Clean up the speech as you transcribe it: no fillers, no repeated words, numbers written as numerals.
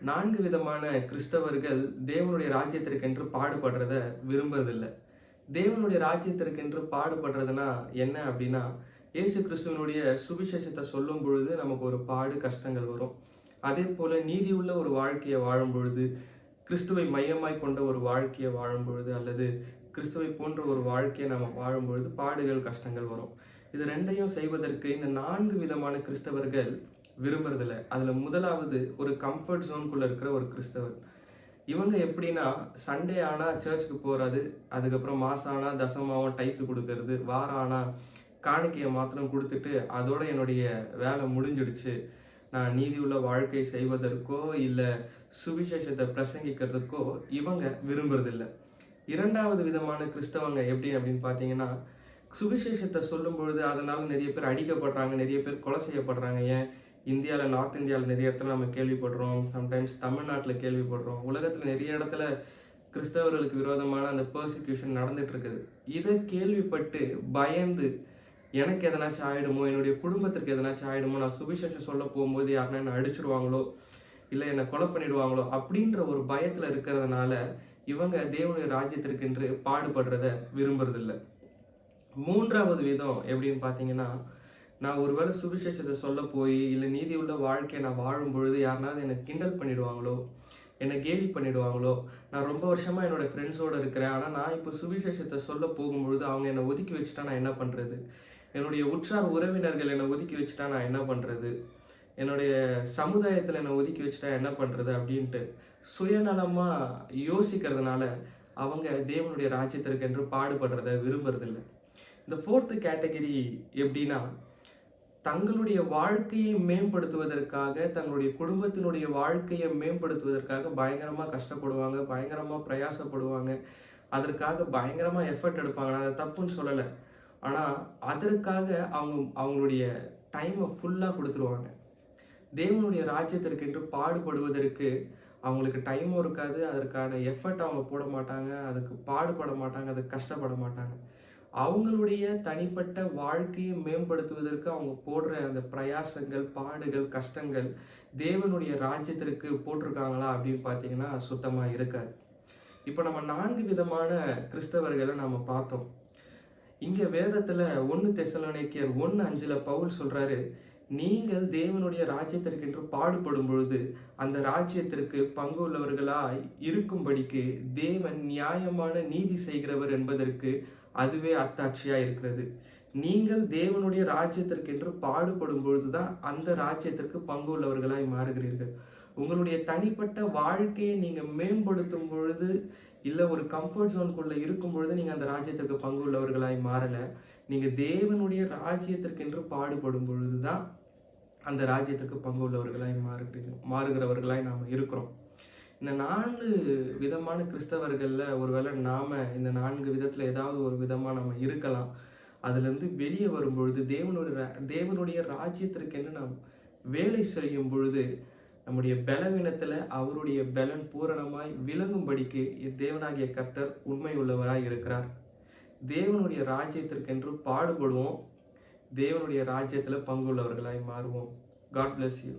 4 விதமான கிறிஸ்தவர்கள் தேவனுடைய ராஜ்யத்திற்கென்று பாடுபடுறத விரும்புறதில்ல. தேவனுடைய ராஜ்யத்திற்கென்று பாடுபடுறதுனா என்ன அப்படின்னா, இயேசு கிறிஸ்துவனுடைய சுவிசேஷத்தை சொல்லும் பொழுது நமக்கு ஒரு பாடு கஷ்டங்கள் வரும். அதே போல நீதியுள்ள ஒரு வாழ்க்கையை வாழும் பொழுது, கிறிஸ்துவை மையமாய் கொண்ட ஒரு வாழ்க்கையை வாழும் பொழுது, அல்லது கிறிஸ்துவை போன்ற ஒரு வாழ்க்கையை நம்ம வாழும் பொழுது பாடுகள் கஷ்டங்கள் வரும். இது ரெண்டையும் செய்வதற்கு இந்த 4 விதமான கிறிஸ்தவர்கள் விரும்புறதில்ல. அதுல முதலாவது ஒரு கம்ஃபர்ட் ஜோனுக்குள்ள இருக்கிற ஒரு கிறிஸ்தவர். இவங்க எப்படின்னா, சண்டே ஆனா சர்ச்சுக்கு போறது, அதுக்கப்புறம் மாசம் ஆனா தசமாவும் டைத்து கொடுக்கறது, வாரம் ஆனா காணிக்கையை மாத்திரம் கொடுத்துட்டு அதோட என்னுடைய வேலை முடிஞ்சிடுச்சு, நான் நீதியுள்ள வாழ்க்கை செய்வதற்கோ இல்ல சுவிசேஷத்தை பிரசங்கிக்கிறதுக்கோ இவங்க விரும்புறதில்ல. இரண்டாவது விதமான கிறிஸ்தவங்க எப்படி அப்படின்னு பார்த்தீங்கன்னா, சுவிசேஷத்தை சொல்லும் பொழுது அதனால நிறைய பேர் அடிக்கப்படுறாங்க, நிறைய பேர் கொலை செய்யப்படுறாங்க. ஏன் இந்தியாவில், நார்த் இந்தியாவில் நிறைய இடத்துல நம்ம கேள்விப்படுறோம், சம்டைம்ஸ் தமிழ்நாட்டில் கேள்விப்படுறோம், உலகத்தில் நிறைய இடத்துல கிறிஸ்தவர்களுக்கு விரோதமான அந்த பெர்சிக்யூஷன் நடந்துட்டு இருக்குது. இதை கேள்விப்பட்டு பயந்து எனக்கு எதனாச்சும் ஆயிடுமோ, என்னுடைய குடும்பத்திற்கு எதனாச்சும் ஆயிடுமோ, நான் சுவிசேஷம் சொல்ல போகும்போது யாருன்னா என்னை அடிச்சிருவாங்களோ இல்லை என்னை கொலை பண்ணிடுவாங்களோ அப்படின்ற ஒரு பயத்தில் இருக்கிறதுனால இவங்க தேவனுடைய ராஜ்யத்திற்கென்று பாடுபடுறத விரும்புறதில்ல. மூன்றாவது விதம் எப்படின்னு பார்த்தீங்கன்னா, நான் ஒருவேளை சுவிசேஷத்தை சொல்ல போய் இல்லை நீதி உள்ள வாழ்க்கையை நான் வாழும் பொழுது யாருனாவது என்னை கிண்டல் பண்ணிடுவாங்களோ, என்னை கேலி பண்ணிடுவாங்களோ, நான் ரொம்ப வருஷமாக என்னோடய ஃப்ரெண்ட்ஸோடு இருக்கிறேன், ஆனால் நான் இப்போ சுவிசேஷத்தை சொல்ல போகும்பொழுது அவங்க என்னை ஒதுக்கி வச்சுட்டா நான் என்ன பண்ணுறது, என்னுடைய உற்றார் உறவினர்கள் என்னை ஒதுக்கி வச்சுட்டா நான் என்ன பண்ணுறது, என்னுடைய சமுதாயத்தில் என்னை ஒதுக்கி வச்சுட்டா என்ன பண்ணுறது அப்படின்ட்டு சுயநலமாக யோசிக்கிறதுனால அவங்க தேவனுடைய ராஜ்யத்திற்கென்று பாடுபடுறத விரும்புறதில்லை. இந்த ஃபோர்த்து கேட்டகரி எப்படின்னா, தங்களுடைய வாழ்க்கையை மேம்படுத்துவதற்காக, தங்களுடைய குடும்பத்தினுடைய வாழ்க்கையை மேம்படுத்துவதற்காக பயங்கரமாக கஷ்டப்படுவாங்க, பயங்கரமாக பிரயாசப்படுவாங்க, அதற்காக பயங்கரமாக எஃபர்ட் எடுப்பாங்க. நான் அதை தப்புன்னு சொல்லலை. ஆனால் அதற்காக அவங்களுடைய டைமை ஃபுல்லாக கொடுத்துருவாங்க. தேவனுடைய ராஜ்யத்திற்கென்று பாடுபடுவதற்கு அவங்களுக்கு டைமும் இருக்காது, அதற்கான எஃபர்ட் அவங்க போட மாட்டாங்க, அதுக்கு பாடுபட மாட்டாங்க, அதுக்கு கஷ்டப்பட மாட்டாங்க. அவங்களுடைய தனிப்பட்ட வாழ்க்கையை மேம்படுத்துவதற்கு அவங்க போடுற அந்த பிரயாசங்கள், பாடுகள், கஷ்டங்கள் தேவனுடைய ராஜ்யத்திற்கு போட்டிருக்காங்களா அப்படின்னு பார்த்தீங்கன்னா சுத்தமாக இருக்காது. இப்போ நம்ம 4 விதமான கிறிஸ்தவர்களை நம்ம பார்த்தோம். இங்கே வேதத்தில் 1 தெசலோனிக்கேயர் 1:5 பவுல் சொல்கிறாரு, நீங்கள் தேவனுடைய ராஜ்யத்திற்கென்று பாடுபடும் பொழுது அந்த ராஜ்யத்திற்கு பங்கு உள்ளவர்களாய் இருக்கும்படிக்கு தேவன் நியாயமான நீதி செய்கிறவர் என்பதற்கு அதுவே அத்தாட்சியாக இருக்கிறது. நீங்கள் தேவனுடைய ராஜ்யத்திற்கென்று பாடுபடும் பொழுதுதான் அந்த ராஜ்யத்திற்கு பங்கு உள்ளவர்களாய் மாறுகிறீர்கள். உங்களுடைய தனிப்பட்ட வாழ்க்கையை நீங்கள் மேம்படுத்தும் பொழுது, இல்லை ஒரு கம்ஃபர்ட் ஜோனுக்குள்ளே இருக்கும் பொழுது நீங்கள் அந்த ராஜ்யத்திற்கு பங்கு உள்ளவர்களாய் மாறலை. நீங்கள் தேவனுடைய ராஜ்யத்திற்கென்று பாடுபடும் பொழுது தான் அந்த ராஜ்யத்திற்கு பங்கு உள்ளவர்களாய் மாறுகிறவர்களாய் நாம் இருக்கிறோம். இந்த 4 விதமான கிறிஸ்தவர்களில் ஒருவேளை நாம் இந்த 4 விதத்தில் ஏதாவது ஒரு விதமாக நம்ம இருக்கலாம். அதுலேருந்து வெளியே வரும்பொழுது தேவனுடைய ராஜ்யத்திற்கென்று நாம் வேலை செய்யும் பொழுது நம்முடைய பலவீனத்தில் அவருடைய பலன் பூரணமாய் விளங்கும்படிக்கு தேவனாகிய கர்த்தர் உண்மை உள்ளவராய் இருக்கிறார். தேவனுடைய ராஜ்யத்திற்கென்று பாடுபடுவோம், தேவனுடைய ராஜ்யத்தில் பங்குள்ளவர்களாய் மாறுவோம். God bless you.